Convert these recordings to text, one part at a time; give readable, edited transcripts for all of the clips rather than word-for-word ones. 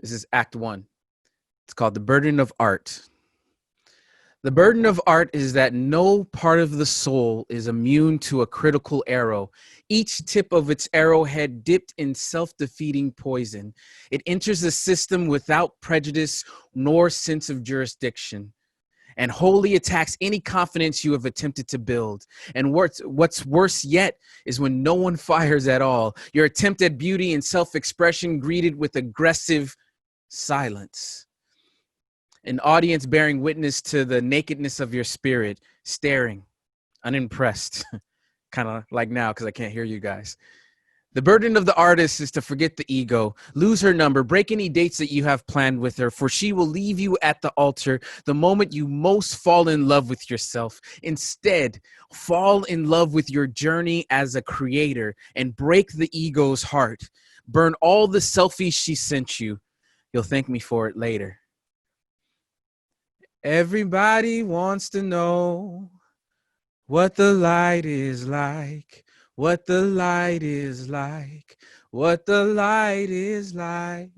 This is Act 1. It's called The Burden of Art. The burden of art is that no part of the soul is immune to a critical arrow, each tip of its arrowhead dipped in self-defeating poison. It enters the system without prejudice nor sense of jurisdiction, and wholly attacks any confidence you have attempted to build. And what's worse yet is when no one fires at all. Your attempt at beauty and self-expression greeted with aggressive silence. An audience bearing witness to the nakedness of your spirit, staring, unimpressed, kind of like now because I can't hear you guys. The burden of the artist is to forget the ego, lose her number, break any dates that you have planned with her, for she will leave you at the altar the moment you most fall in love with yourself. Instead, fall in love with your journey as a creator and break the ego's heart. Burn all the selfies she sent you. You'll thank me for it later. Everybody wants to know what the light is like, what the light is like, what the light is like.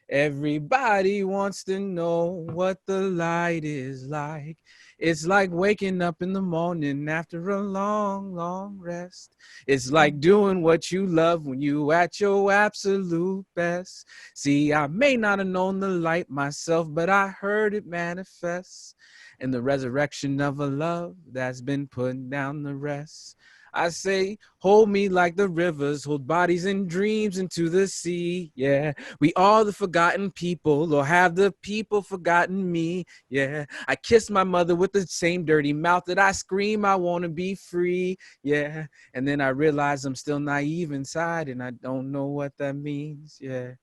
Everybody wants to know what the light is like. It's like waking up in the morning after a long, long rest. It's like doing what you love when you at your absolute best. See, I may not have known the light myself, but I heard it manifest in the resurrection of a love that's been putting down the rest. I say, hold me like the rivers, hold bodies and dreams into the sea. Yeah, we are the forgotten people, or have the people forgotten me? Yeah, I kiss my mother with the same dirty mouth that I scream, I want to be free. Yeah, and then I realize I'm still naive inside and I don't know what that means. Yeah.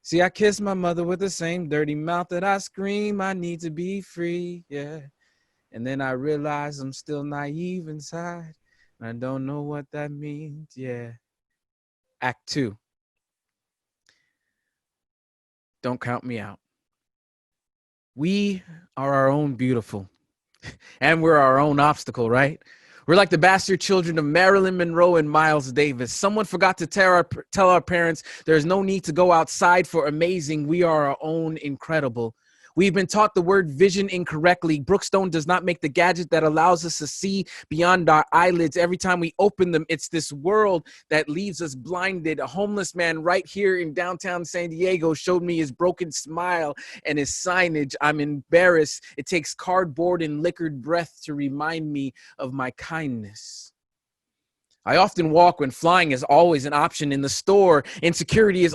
See, I kiss my mother with the same dirty mouth that I scream, I need to be free. Yeah. And then I realize I'm still naive inside. I don't know what that means. Yeah. Act 2. Don't count me out. We are our own beautiful, and we're our own obstacle, right? We're like the bastard children of Marilyn Monroe and Miles Davis. Someone forgot to tell our parents there's no need to go outside for amazing. We are our own incredible. We've been taught the word vision incorrectly. Brookstone does not make the gadget that allows us to see beyond our eyelids. Every time we open them, it's this world that leaves us blinded. A homeless man right here in downtown San Diego showed me his broken smile and his signage. I'm embarrassed. It takes cardboard and liquored breath to remind me of my kindness. I often walk when flying is always an option in the store. Insecurity is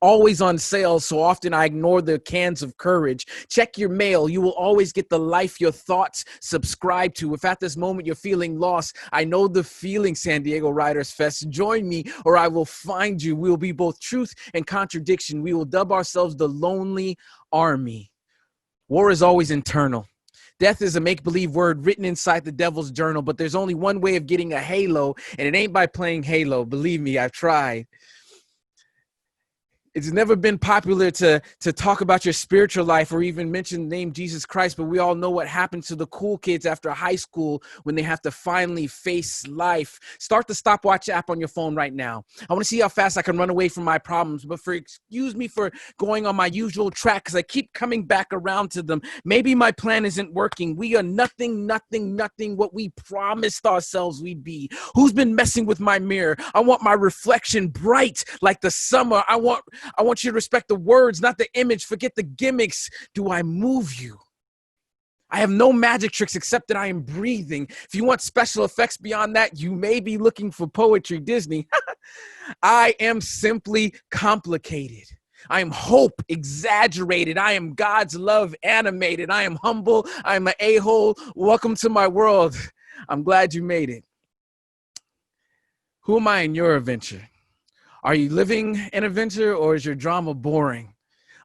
always on sale, so often I ignore the cans of courage. Check your mail. You will always get the life your thoughts subscribe to. If at this moment you're feeling lost, I know the feeling, San Diego Writers Fest. Join me or I will find you. We will be both truth and contradiction. We will dub ourselves the Lonely Army. War is always internal. Death is a make-believe word written inside the devil's journal, but there's only one way of getting a halo, and it ain't by playing Halo. Believe me, I've tried. It's never been popular to talk about your spiritual life or even mention the name Jesus Christ, but we all know what happens to the cool kids after high school when they have to finally face life. Start the stopwatch app on your phone right now. I want to see how fast I can run away from my problems, but excuse me for going on my usual track because I keep coming back around to them. Maybe my plan isn't working. We are nothing what we promised ourselves we'd be. Who's been messing with my mirror? I want my reflection bright like the summer. I want you to respect the words, not the image. Forget the gimmicks. Do I move you? I have no magic tricks except that I am breathing. If you want special effects beyond that, you may be looking for poetry, Disney. I am simply complicated. I am hope exaggerated. I am God's love animated. I am humble. I am an a-hole. Welcome to my world. I'm glad you made it. Who am I in your adventure? Are you living an adventure or is your drama boring?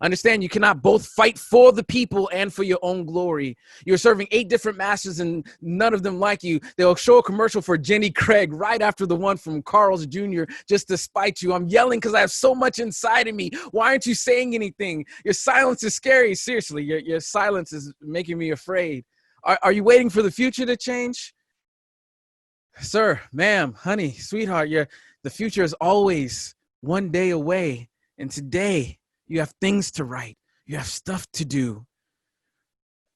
Understand you cannot both fight for the people and for your own glory. You're serving 8 different masters and none of them like you. They'll show a commercial for Jenny Craig right after the one from Carl's Jr. just to spite you. I'm yelling because I have so much inside of me. Why aren't you saying anything? Your silence is scary. Seriously, your silence is making me afraid. Are you waiting for the future to change? Sir, ma'am, honey, sweetheart, the future is always one day away. And today, You have things to write. You have stuff to do.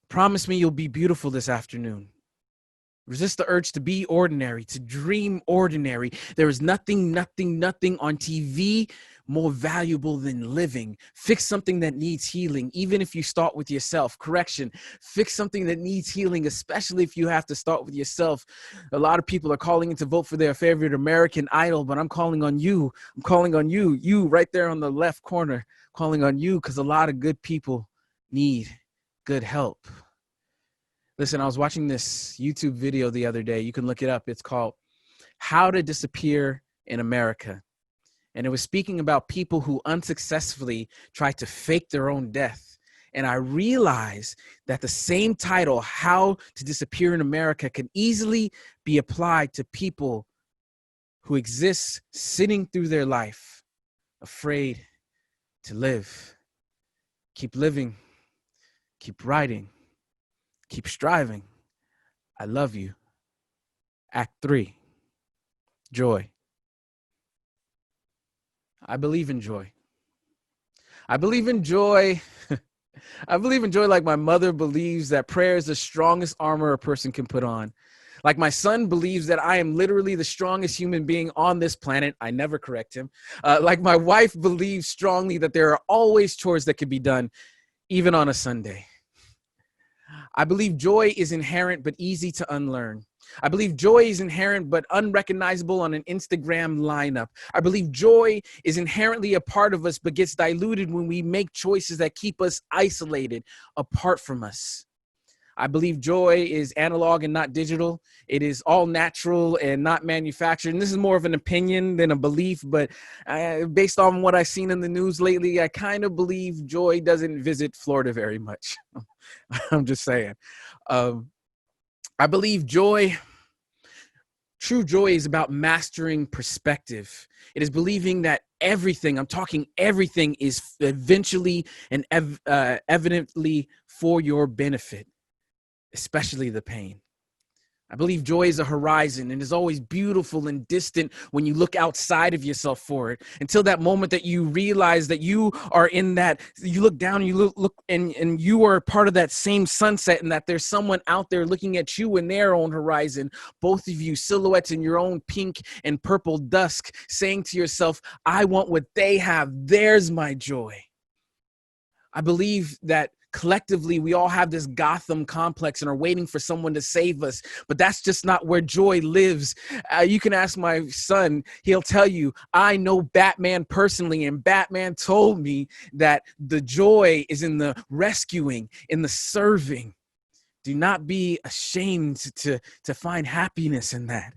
Promise me you'll be beautiful this afternoon. Resist the urge to be ordinary, to dream ordinary. There is nothing on TV more valuable than living. Fix something that needs healing, even if you start with yourself. Correction, fix something that needs healing, especially if you have to start with yourself. A lot of people are calling in to vote for their favorite American Idol, but I'm calling on you. I'm calling on you, you right there on the left corner, calling on you, because a lot of good people need good help. Listen, I was watching this YouTube video the other day. You can look it up. It's called How to Disappear in America. And it was speaking about people who unsuccessfully try to fake their own death. And I realized that the same title, How to Disappear in America, can easily be applied to people who exist sitting through their life, afraid to live. Keep living, keep writing. Keep striving. I love you. Act 3, joy. I believe in joy. I believe in joy. I believe in joy like my mother believes that prayer is the strongest armor a person can put on. Like my son believes that I am literally the strongest human being on this planet. I never correct him. Like my wife believes strongly that there are always chores that can be done, even on a Sunday. I believe joy is inherent but easy to unlearn. I believe joy is inherent but unrecognizable on an Instagram lineup. I believe joy is inherently a part of us but gets diluted when we make choices that keep us isolated, apart from us. I believe joy is analog and not digital. It is all natural and not manufactured. And this is more of an opinion than a belief, but based on what I've seen in the news lately, I kind of believe joy doesn't visit Florida very much. I'm just saying. I believe true joy is about mastering perspective. It is believing that everything, I'm talking everything, is eventually and evidently for your benefit, especially the pain. I believe joy is a horizon and is always beautiful and distant when you look outside of yourself for it, until that moment that you realize that you are in that, you look down and you look and you are part of that same sunset, and that there's someone out there looking at you in their own horizon, both of you silhouettes in your own pink and purple dusk, saying to yourself, I want what they have. There's my joy. I believe that collectively, we all have this Gotham complex and are waiting for someone to save us. But that's just not where joy lives. You can ask my son. He'll tell you, I know Batman personally, and Batman told me that the joy is in the rescuing, in the serving. Do not be ashamed to find happiness in that.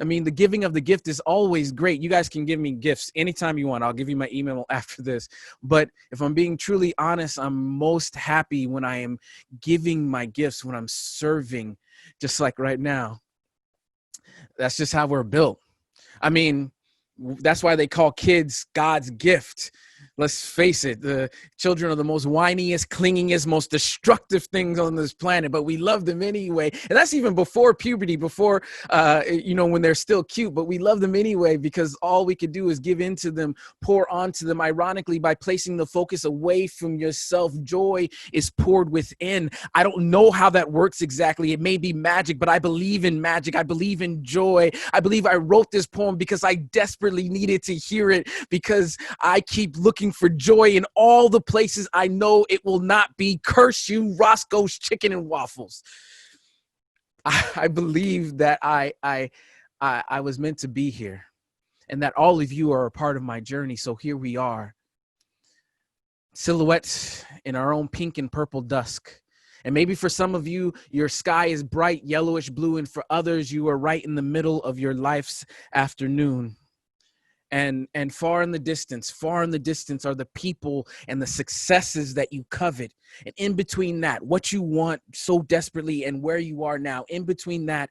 I mean, the giving of the gift is always great. You guys can give me gifts anytime you want. I'll give you my email after this. But if I'm being truly honest, I'm most happy when I am giving my gifts, when I'm serving, just like right now. That's just how we're built. I mean, that's why they call kids God's gift. Let's face it, the children are the most whiniest, clingiest, most destructive things on this planet, but we love them anyway. And that's even before puberty, before, when they're still cute, but we love them anyway because all we could do is give into them, pour onto them. Ironically, by placing the focus away from yourself, joy is poured within. I don't know how that works exactly. It may be magic, but I believe in magic. I believe in joy. I believe I wrote this poem because I desperately needed to hear it, because I keep looking for joy in all the places I know it will not be. Curse you, Roscoe's Chicken and Waffles. I believe that I was meant to be here, and that all of you are a part of my journey. So here we are, silhouettes in our own pink and purple dusk. And maybe for some of you, your sky is bright yellowish blue, and for others, you are right in the middle of your life's afternoon. And far in the distance are the people and the successes that you covet. And in between that, what you want so desperately and where you are now, in between that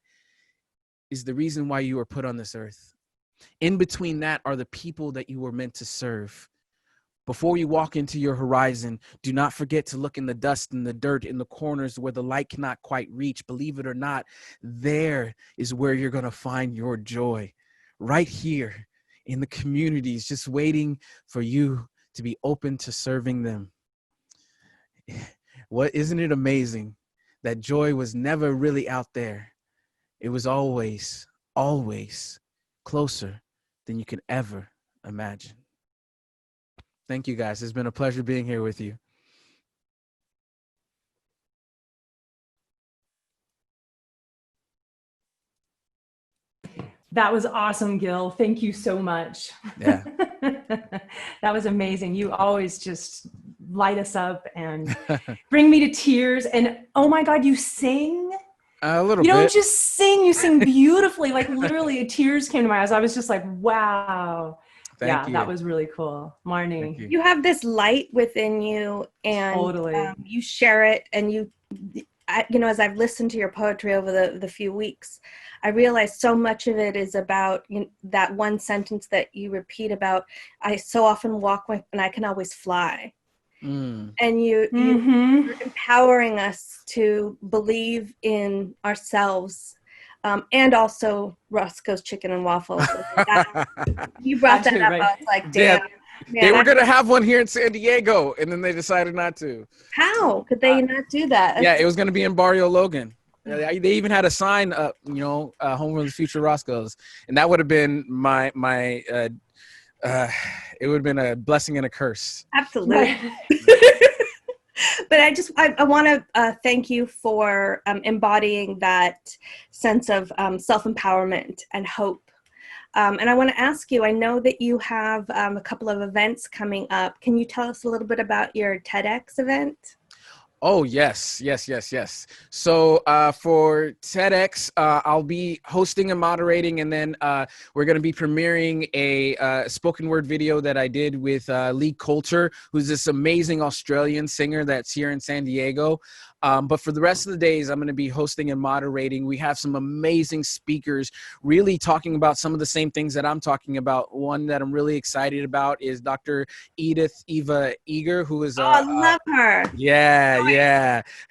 is the reason why you were put on this earth. In between that are the people that you were meant to serve. Before you walk into your horizon, do not forget to look in the dust and the dirt, in the corners where the light cannot quite reach. Believe it or not, there is where you're going to find your joy, right here in the communities, just waiting for you to be open to serving them. What, isn't it amazing that joy was never really out there? It was always, always closer than you can ever imagine. Thank you, guys. It's been a pleasure being here with you. That was awesome, Gill. Thank you so much. Yeah. That was amazing. You always just light us up and bring me to tears. And oh my God, you sing? A little bit. You don't just sing, you sing beautifully. Like literally tears came to my eyes. I was just like, wow. Thank you. That was really cool. Marnie. You have this light within you, and Totally. You share it, and as I've listened to your poetry over the few weeks, I realize so much of it is about that one sentence that you repeat about, I so often walk when I can always fly. And you're empowering us to believe in ourselves, and also Roscoe's Chicken and Waffles. You brought that up. Right. I was like, damn. Man, they were going to have one here in San Diego, and then they decided not to. How could they not do that? Yeah, it was going to be in Barrio Logan. They even had a sign up, home of the future Roscoe's, and that would have been it would have been a blessing and a curse. Absolutely. But I want to thank you for embodying that sense of self-empowerment and hope. And I want to ask you, I know that you have a couple of events coming up. Can you tell us a little bit about your TEDx event? Oh, yes. So for TEDx, I'll be hosting and moderating, and then we're going to be premiering a spoken word video that I did with Lee Coulter, who's this amazing Australian singer that's here in San Diego. But for the rest of the days, I'm going to be hosting and moderating. We have some amazing speakers really talking about some of the same things that I'm talking about. One that I'm really excited about is Dr. Edith Eva Eger, who is I love her. Yeah.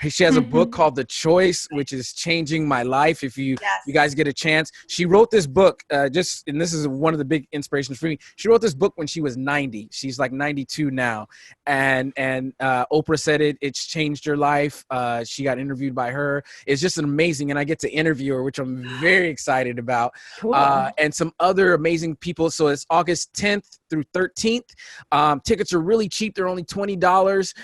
She has a book called The Choice, which is changing my life. If you guys get a chance, she wrote this book and this is one of the big inspirations for me. She wrote this book when she was 90. She's like 92 now. And Oprah said it's changed her life. She got interviewed by her. It's just amazing. And I get to interview her, which I'm very excited about. Cool. And some other amazing people. So it's August 10th through 13th. Tickets are really cheap. They're only $20.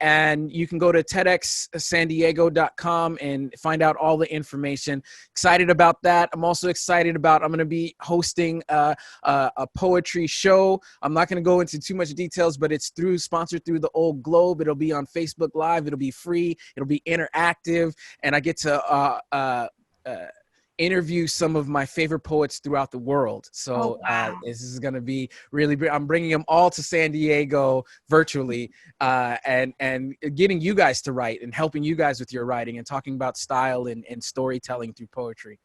And you can go to TEDxSanDiego.com and find out all the information. Excited about that. I'm also excited about, I'm going to be hosting a poetry show. I'm not going to go into too much details, but it's sponsored through the Old Globe. It'll be on Facebook Live. It'll be free. It'll be interactive. And I get to interview some of my favorite poets throughout the world. So this is going to be really, I'm bringing them all to San Diego virtually, and getting you guys to write and helping you guys with your writing and talking about style and storytelling through poetry.